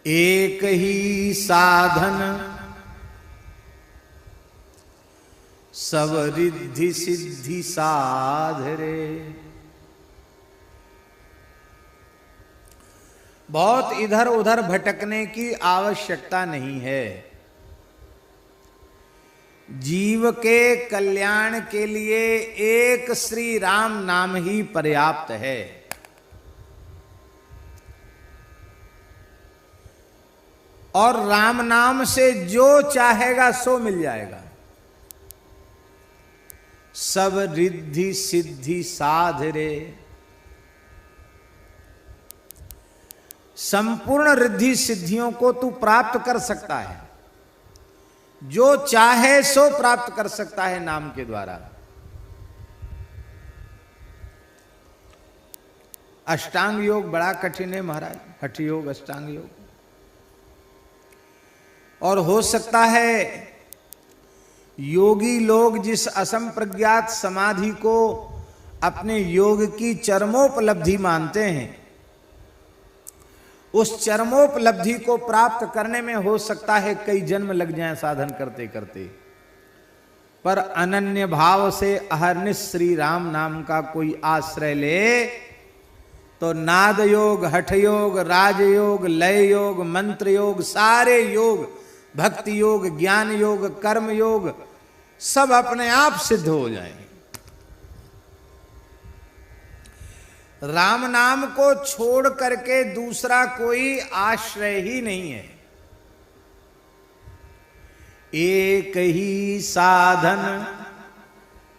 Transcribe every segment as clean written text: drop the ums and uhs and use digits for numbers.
एक ही साधन सब रिद्धि सिद्धि साधरे। बहुत इधर उधर भटकने की आवश्यकता नहीं है। जीव के कल्याण के लिए एक श्री राम नाम ही पर्याप्त है। और राम नाम से जो चाहेगा सो मिल जाएगा। सब रिद्धि सिद्धि साधरे। संपूर्ण रिद्धि सिद्धियों को तू प्राप्त कर सकता है। जो चाहे सो प्राप्त कर सकता है नाम के द्वारा। अष्टांग योग बड़ा कठिन है महाराज, हठ योग, अष्टांग योग। और हो सकता है योगी लोग जिस असंप्रज्ञात समाधि को अपने योग की चरमोपलब्धि मानते हैं, उस चरमोपलब्धि को प्राप्त करने में हो सकता है कई जन्म लग जाएं साधन करते करते। पर अनन्य भाव से अहर्निश श्री राम नाम का कोई आश्रय ले तो नाद योग, हठ योग, राजयोग, लय योग, मंत्र योग, सारे योग, भक्ति योग, ज्ञान योग, कर्म योग सब अपने आप सिद्ध हो जाएंगे। राम नाम को छोड़ करके दूसरा कोई आश्रय ही नहीं है। एक ही साधन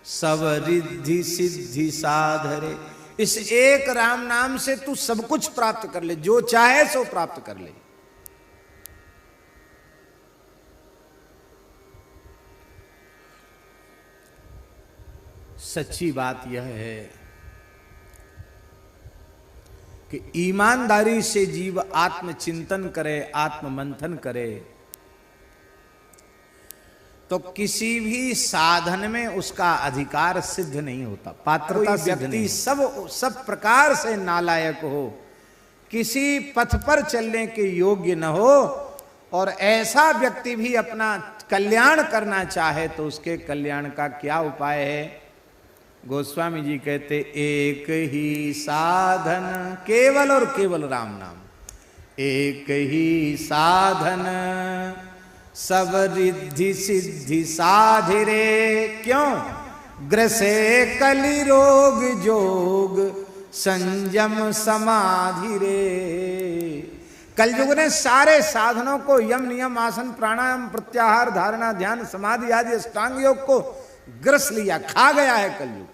सब रिद्धि सिद्धि साधरे। इस एक राम नाम से तू सब कुछ प्राप्त कर ले, जो चाहे सो प्राप्त कर ले। सच्ची बात यह है कि ईमानदारी से जीव आत्मचिंतन करे, आत्ममंथन करे तो किसी भी साधन में उसका अधिकार सिद्ध नहीं होता। पात्रता व्यक्ति सब प्रकार से नालायक हो, किसी पथ पर चलने के योग्य न हो, और ऐसा व्यक्ति भी अपना कल्याण करना चाहे तो उसके कल्याण का क्या उपाय है? गोस्वामी जी कहते एक ही साधन केवल और केवल राम नाम। एक ही साधन सब रिद्धि सिद्धि साधिरे। क्यों? ग्रसे कलि रोग जोग संयम समाधि रे। कलयुग ने सारे साधनों को, यम नियम आसन प्राणायाम प्रत्याहार धारणा ध्यान समाधि आदि अष्टांग योग को ग्रस लिया, खा गया है कलयुग।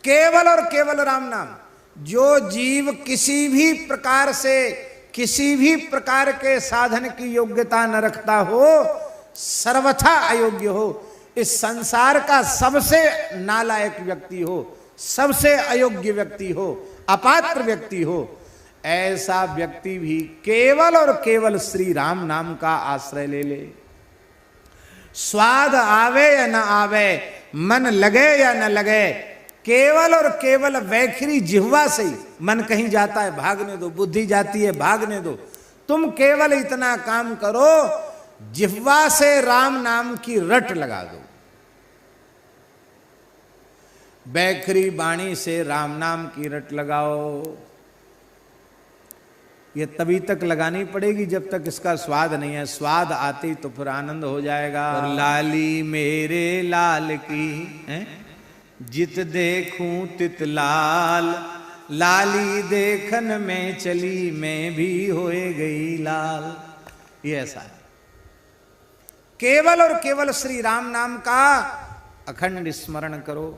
केवल और केवल राम नाम। जो जीव किसी भी प्रकार से, किसी भी प्रकार के साधन की योग्यता न रखता हो, सर्वथा अयोग्य हो, इस संसार का सबसे नालायक व्यक्ति हो, सबसे अयोग्य व्यक्ति हो, अपात्र व्यक्ति हो, ऐसा व्यक्ति भी केवल और केवल श्री राम नाम का आश्रय ले ले। स्वाद आवे या न आवे, मन लगे या न लगे, केवल और केवल वैखरी जिह्वा से ही मन कहीं जाता है भागने दो, बुद्धि जाती है भागने दो। तुम केवल इतना काम करो, जिह्वा से राम नाम की रट लगा दो। वैखरी वाणी से राम नाम की रट लगाओ। ये तभी तक लगानी पड़ेगी जब तक इसका स्वाद नहीं है। स्वाद आते तो फिर आनंद हो जाएगा। और लाली मेरे लाल की है, जित देखूं तित लाल, लाली देखन में चली मैं भी होए गई लाल। ये ऐसा है। केवल और केवल श्री राम नाम का अखंड स्मरण करो।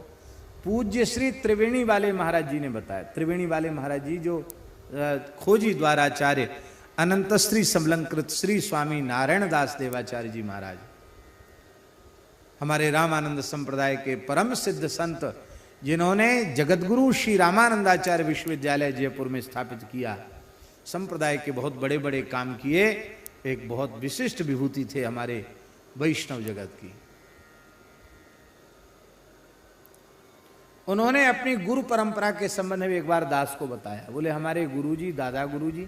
पूज्य श्री त्रिवेणी वाले महाराज जी ने बताया। त्रिवेणी वाले महाराज जी जो खोजी द्वाराचार्य अनंत श्री समलंकृत श्री स्वामी नारायण दास देवाचार्य जी महाराज, हमारे रामानंद संप्रदाय के परम सिद्ध संत, जिन्होंने जगतगुरु श्री रामानंदाचार्य विश्वविद्यालय जयपुर में स्थापित किया, संप्रदाय के बहुत बड़े बड़े काम किए, एक बहुत विशिष्ट विभूति थे हमारे वैष्णव जगत की। उन्होंने अपनी गुरु परंपरा के संबंध में एक बार दास को बताया। बोले हमारे गुरुजी, दादा गुरुजी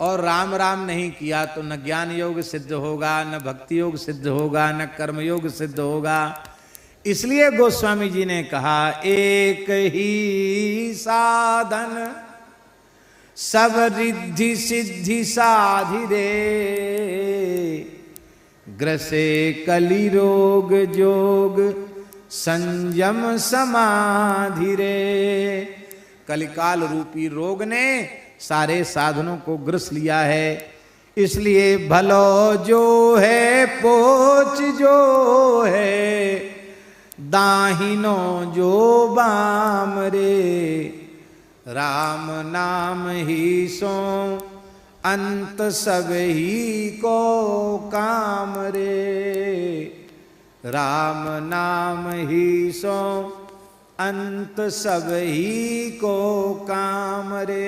और राम राम नहीं किया तो न ज्ञान योग सिद्ध होगा, न भक्ति योग सिद्ध होगा, न कर्म योग सिद्ध होगा। इसलिए गोस्वामी जी ने कहा एक ही साधन सब रिद्धि सिद्धि साधि रे, ग्रसे कलि रोग जोग संयम समाधि रे। कलिकाल रूपी रोग ने सारे साधनों को ग्रस लिया है। इसलिए भलो जो है पोच जो है, दाहिनो जो बाम रे, राम नाम ही सो अंत सब ही को काम रे, राम नाम ही सो अंत सब ही को काम रे।